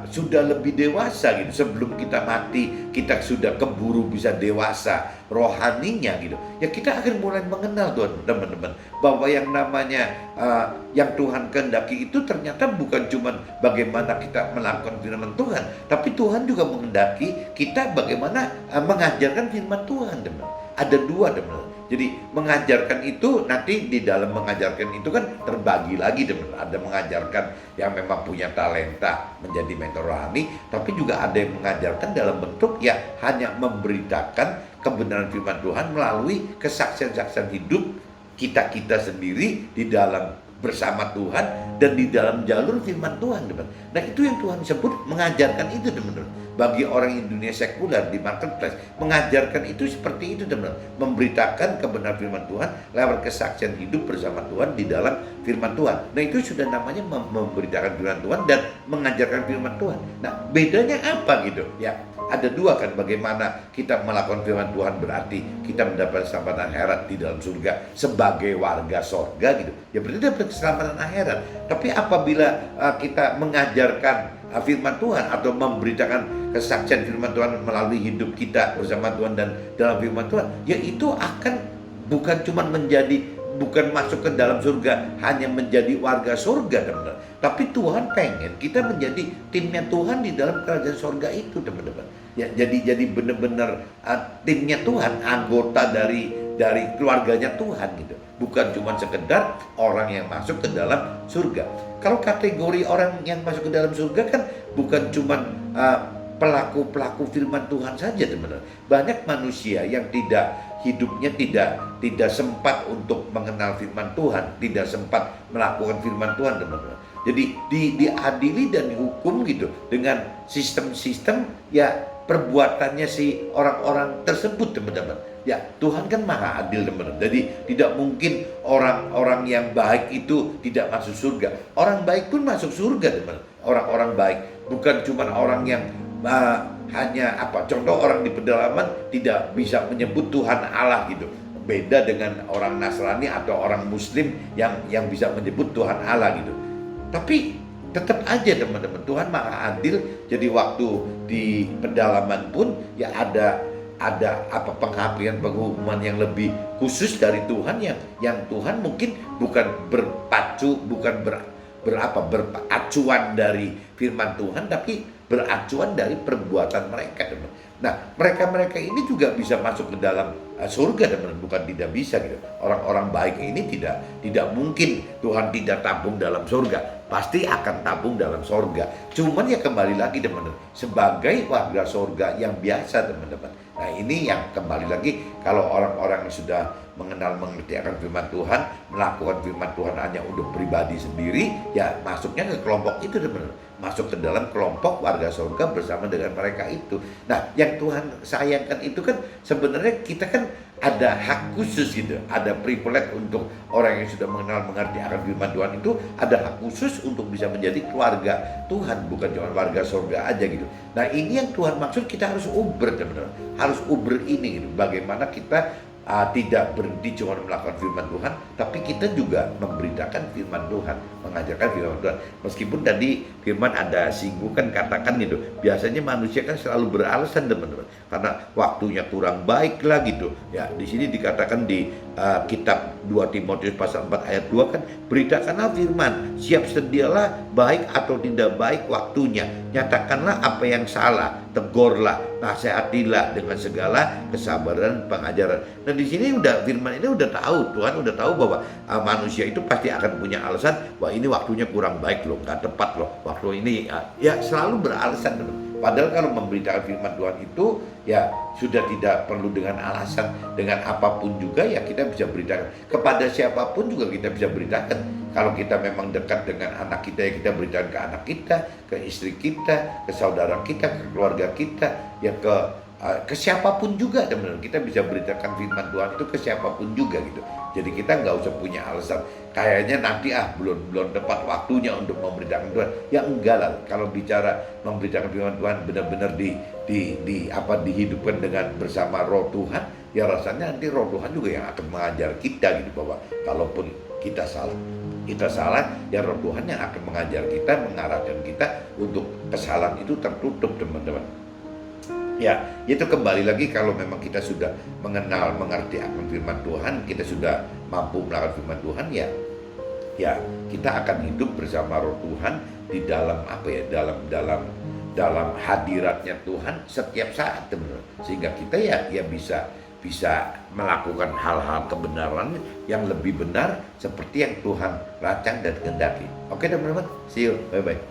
sudah lebih dewasa gitu, sebelum kita mati kita sudah keburu bisa dewasa rohaninya gitu, ya kita akan mulai mengenal Tuhan teman-teman, bahwa yang namanya yang Tuhan kehendaki itu ternyata bukan cuma bagaimana kita melakukan firman Tuhan, tapi Tuhan juga menghendaki kita bagaimana mengajarkan firman Tuhan teman. Ada dua teman. Jadi mengajarkan itu nanti di dalam mengajarkan itu kan terbagi lagi teman. Ada mengajarkan yang memang punya talenta menjadi mentor rohani, tapi juga ada yang mengajarkan dalam bentuk ya hanya memberitakan kebenaran firman Tuhan melalui kesaksian-kesaksian hidup kita sendiri di dalam bersama Tuhan dan di dalam jalur firman Tuhan teman. Nah, itu yang Tuhan sebut mengajarkan itu teman-teman. Bagi orang Indonesia sekuler di marketplace, mengajarkan itu seperti itu teman, memberitakan kebenaran firman Tuhan lewat kesaksian hidup bersama Tuhan di dalam firman Tuhan. Nah, itu sudah namanya memberitakan firman Tuhan dan mengajarkan firman Tuhan. Nah, bedanya apa gitu ya? Ada dua kan, bagaimana kita melakukan firman Tuhan berarti kita mendapat keselamatan akhirat di dalam surga sebagai warga surga gitu. Ya berarti dapat keselamatan akhirat. Tapi apabila kita mengajarkan firman Tuhan atau memberitakan kesaksian firman Tuhan melalui hidup kita bersama Tuhan dan dalam firman Tuhan, ya itu akan bukan masuk ke dalam surga hanya menjadi warga surga teman-teman, tapi Tuhan pengen kita menjadi timnya Tuhan di dalam kerajaan surga itu teman-teman. Ya jadi benar-benar timnya Tuhan, anggota dari keluarganya Tuhan gitu. Bukan cuma sekedar orang yang masuk ke dalam surga. Kalau kategori orang yang masuk ke dalam surga kan bukan cuma pelaku-pelaku firman Tuhan saja teman-teman. Banyak manusia yang hidupnya tidak sempat untuk mengenal firman Tuhan, tidak sempat melakukan firman Tuhan teman-teman. Jadi diadili dan dihukum gitu dengan sistem-sistem ya perbuatannya si orang-orang tersebut teman-teman. Ya Tuhan kan maha adil teman-teman. Jadi tidak mungkin orang-orang yang baik itu tidak masuk surga. Orang baik pun masuk surga teman-teman. Orang-orang baik bukan cuma orang yang contoh orang di pedalaman tidak bisa menyebut Tuhan Allah gitu. Beda dengan orang Nasrani atau orang Muslim yang bisa menyebut Tuhan Allah gitu. Tapi tetap aja teman-teman, Tuhan maha adil. Jadi waktu di pedalaman pun ya ada penghukuman yang lebih khusus dari Tuhan yang Tuhan mungkin bukan beracuan dari firman Tuhan, tapi beracuan dari perbuatan mereka, teman. Nah, mereka-mereka ini juga bisa masuk ke dalam surga, teman, bukan tidak bisa gitu. Orang-orang baik ini tidak mungkin Tuhan tidak tabung dalam surga, pasti akan tabung dalam surga. Cuman ya kembali lagi, teman, sebagai warga surga yang biasa, teman-teman. Nah, ini yang kembali lagi, kalau orang-orang yang sudah mengenal mengerti akan firman Tuhan, melakukan firman Tuhan hanya untuk pribadi sendiri, ya masuknya ke kelompok itu, teman, masuk ke dalam kelompok warga surga bersama dengan mereka itu. Nah, yang Tuhan sayangkan itu kan sebenarnya kita kan ada hak khusus gitu, ada privilege untuk orang yang sudah mengenal mengerti akan firman Tuhan itu, ada hak khusus untuk bisa menjadi keluarga Tuhan, bukan cuma warga surga aja gitu. Nah, ini yang Tuhan maksud, kita harus uber, teman-teman, harus uber ini gitu. Bagaimana kita tidak berhenti cuma melakukan firman Tuhan, tapi kita juga memberitakan firman Tuhan, mengajarkan firman Tuhan. Meskipun tadi firman ada singgungan, katakan gitu, biasanya manusia kan selalu beralasan, teman-teman, karena waktunya kurang baik lah gitu. Ya, di sini dikatakan di kitab 2 Timotius pasal 4 ayat 2 kan, beritakanlah firman, siap sedialah baik atau tidak baik waktunya, nyatakanlah apa yang salah, tegurlah, nasihatilah dengan segala kesabaran pengajaran. Nah, di sini udah firman ini udah tahu, Tuhan udah tahu bahwa manusia itu pasti akan punya alasan, wah ini waktunya kurang baik loh, nggak tepat loh, waktu ini ya selalu beralasan, teman. Padahal kalau memberitakan firman Tuhan itu ya sudah tidak perlu dengan alasan, dengan apapun juga ya kita bisa beritakan. Kepada siapapun juga kita bisa beritakan. Kalau kita memang dekat dengan anak kita, ya kita beritakan ke anak kita, ke istri kita, ke saudara kita, ke keluarga kita, ya ke siapapun juga, teman-teman. Kita bisa beritakan firman Tuhan itu ke siapapun juga gitu. Jadi kita nggak usah punya alasan, kayaknya nanti belum tepat waktunya untuk memberitakan Tuhan. Ya enggak lah, kalau bicara memberitakan firman Tuhan benar-benar dihidupkan dengan bersama roh Tuhan, ya rasanya nanti roh Tuhan juga yang akan mengajar kita gitu, bahwa kalaupun kita salah, ya roh Tuhan yang akan mengajar kita, mengarahkan kita untuk kesalahan itu tertutup, teman-teman. Ya, itu kembali lagi, kalau memang kita sudah mengenal, mengerti akan firman Tuhan, kita sudah mampu melakukan firman Tuhan, ya kita akan hidup bersama roh Tuhan di dalam dalam hadiratnya Tuhan setiap saat, teman-teman. Sehingga kita ya bisa melakukan hal-hal kebenaran yang lebih benar seperti yang Tuhan rancang dan kehendaki. Oke, teman-teman, see you, bye-bye.